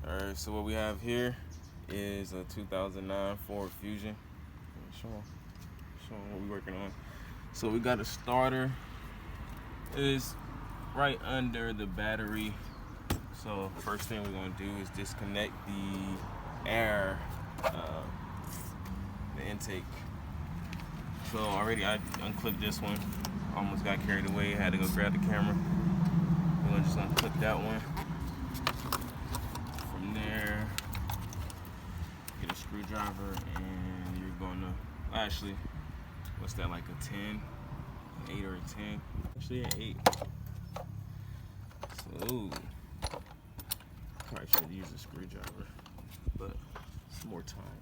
Alright, so what we have here is a 2009 Ford Fusion. Show them what we're working on. So we got a starter. It's right under the battery. So first thing we're gonna do is disconnect the air, the intake. So already I unclipped this one. Almost got carried away. Had to go grab the camera. We're just gonna clip that one. From there, get a screwdriver, and you're gonna actually, what's that, like a 10, an 8 or a 10? Actually, an 8. So probably should use a screwdriver, but some more time.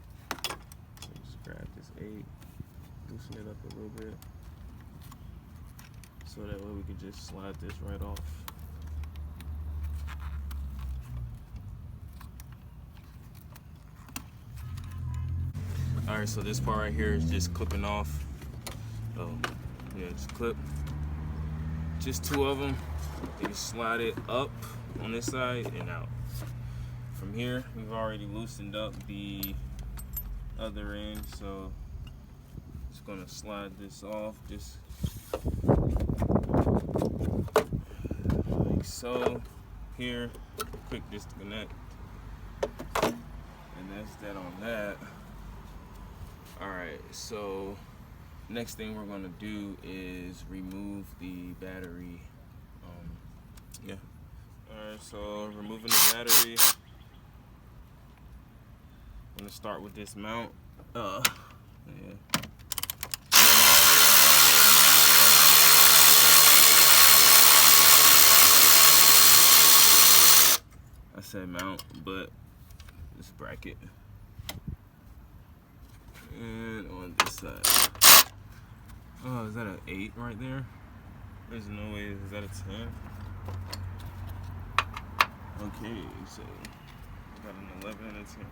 So just grab this 8, loosen it up a little bit, so that way we can just slide this right off. Alright, so this part right here is just clipping off. So yeah, just clip. Just 2 of them. You slide it up on this side and out. From here, we've already loosened up the other end, so just gonna slide this off, just like so. Here, quick disconnect, and that's that on that. All right, so next thing we're gonna do is remove the battery. Yeah. All right, so removing the battery. I'm gonna start with this mount. Yeah. I said mount, but this bracket. And on this side. Oh, is that an 8 right there? There's no way. Is that a 10? Okay, so we got an 11 and a 10.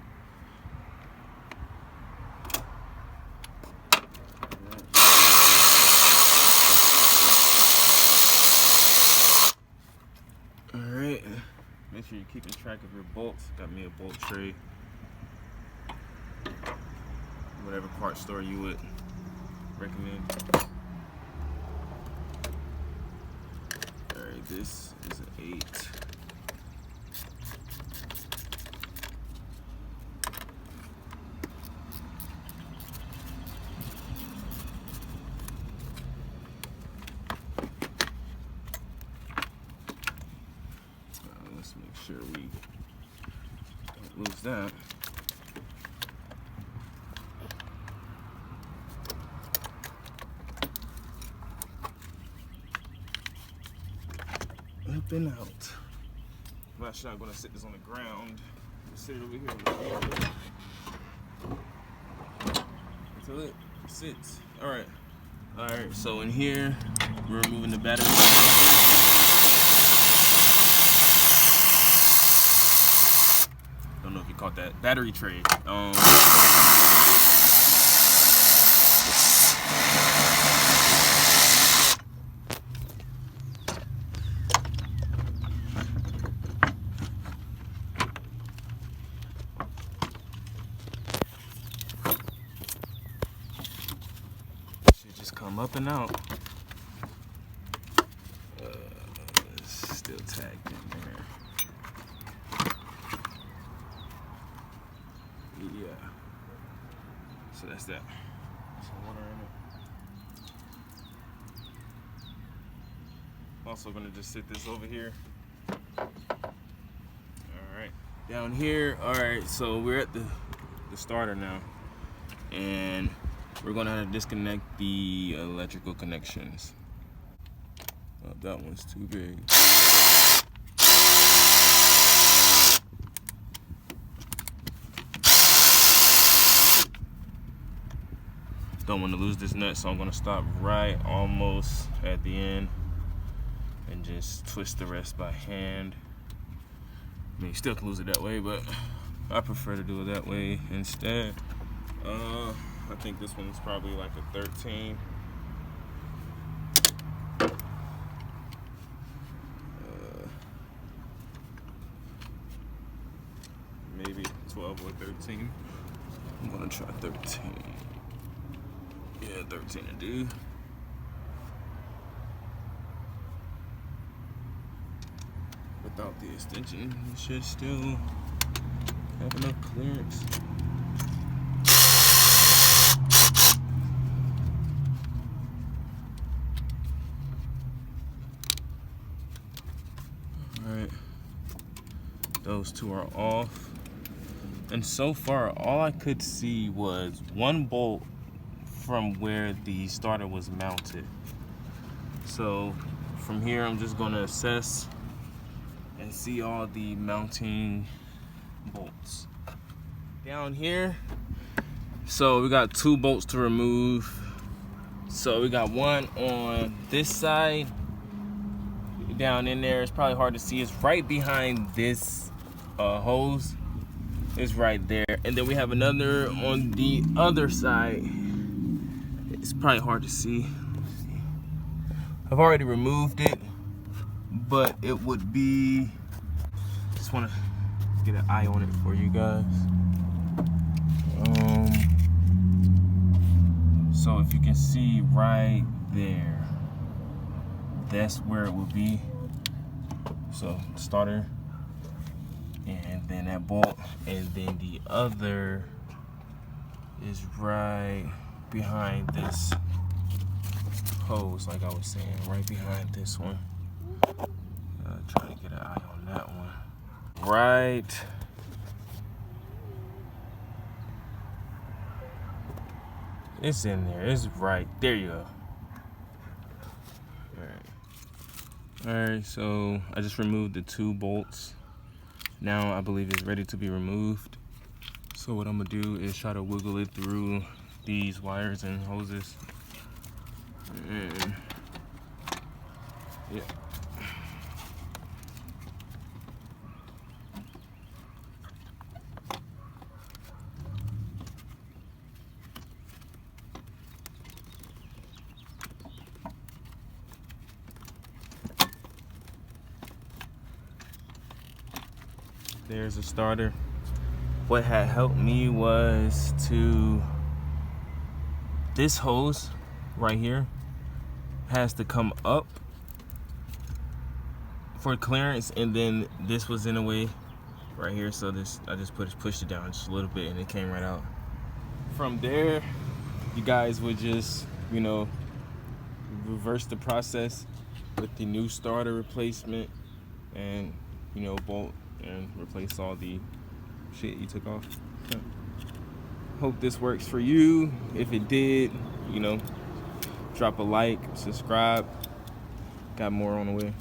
Alright, make sure you're keeping track of your bolts. Got me a bolt tray. Whatever part store you would recommend. Alright, this is an 8. Let's make sure we don't lose that. Up and out. I'm actually not gonna sit this on the ground. Just sit it over here. Until it sits. Alright. Alright, so in here, we're removing the battery. Don't know if you caught that. Battery tray. Should just come up and out. Still tagged in there. Yeah. So that's that. Some water in it. Also gonna just sit this over here. Alright. Down here, alright, so we're at the starter now. And we're gonna have to disconnect the electrical connections. Oh, that one's too big. Don't want to lose this nut, so I'm gonna stop right almost at the end and just twist the rest by hand. I mean, you still can lose it that way, but I prefer to do it that way instead. I think this one's probably like a 13. 12 or 13. I'm gonna try 13. Yeah, 13 to do. Without the extension, you should still have enough clearance. Alright, those two are off. And so far, all I could see was one bolt from where the starter was mounted. So from here, I'm just gonna assess and see all the mounting bolts. Down here, so we got 2 bolts to remove. So we got one on this side, down in there. It's probably hard to see. It's right behind this hose. It's right there. And then we have another on the other side. It's probably hard to see. I've already removed it, but it would be, just want to get an eye on it for you guys. So if you can see right there, that's where it would be. So starter, and then that bolt, and then the other is right behind this hose, like I was saying, right behind this one. Try to get an eye on that one. Right. It's in there. It's right. There you go. Alright, so I just removed the 2 bolts. Now I believe it's ready to be removed. So what I'm gonna do is try to wiggle it through these wires and hoses. And yeah. There's a starter. What had helped me was this hose right here has to come up for clearance, and then this was in a way right here, so I just pushed it down just a little bit and it came right out. From there, you guys would just, you know, reverse the process with the new starter replacement, and, you know, bolt and replace all the shit you took off. So, hope this works for you. If it did, you know, drop a like, subscribe. Got more on the way.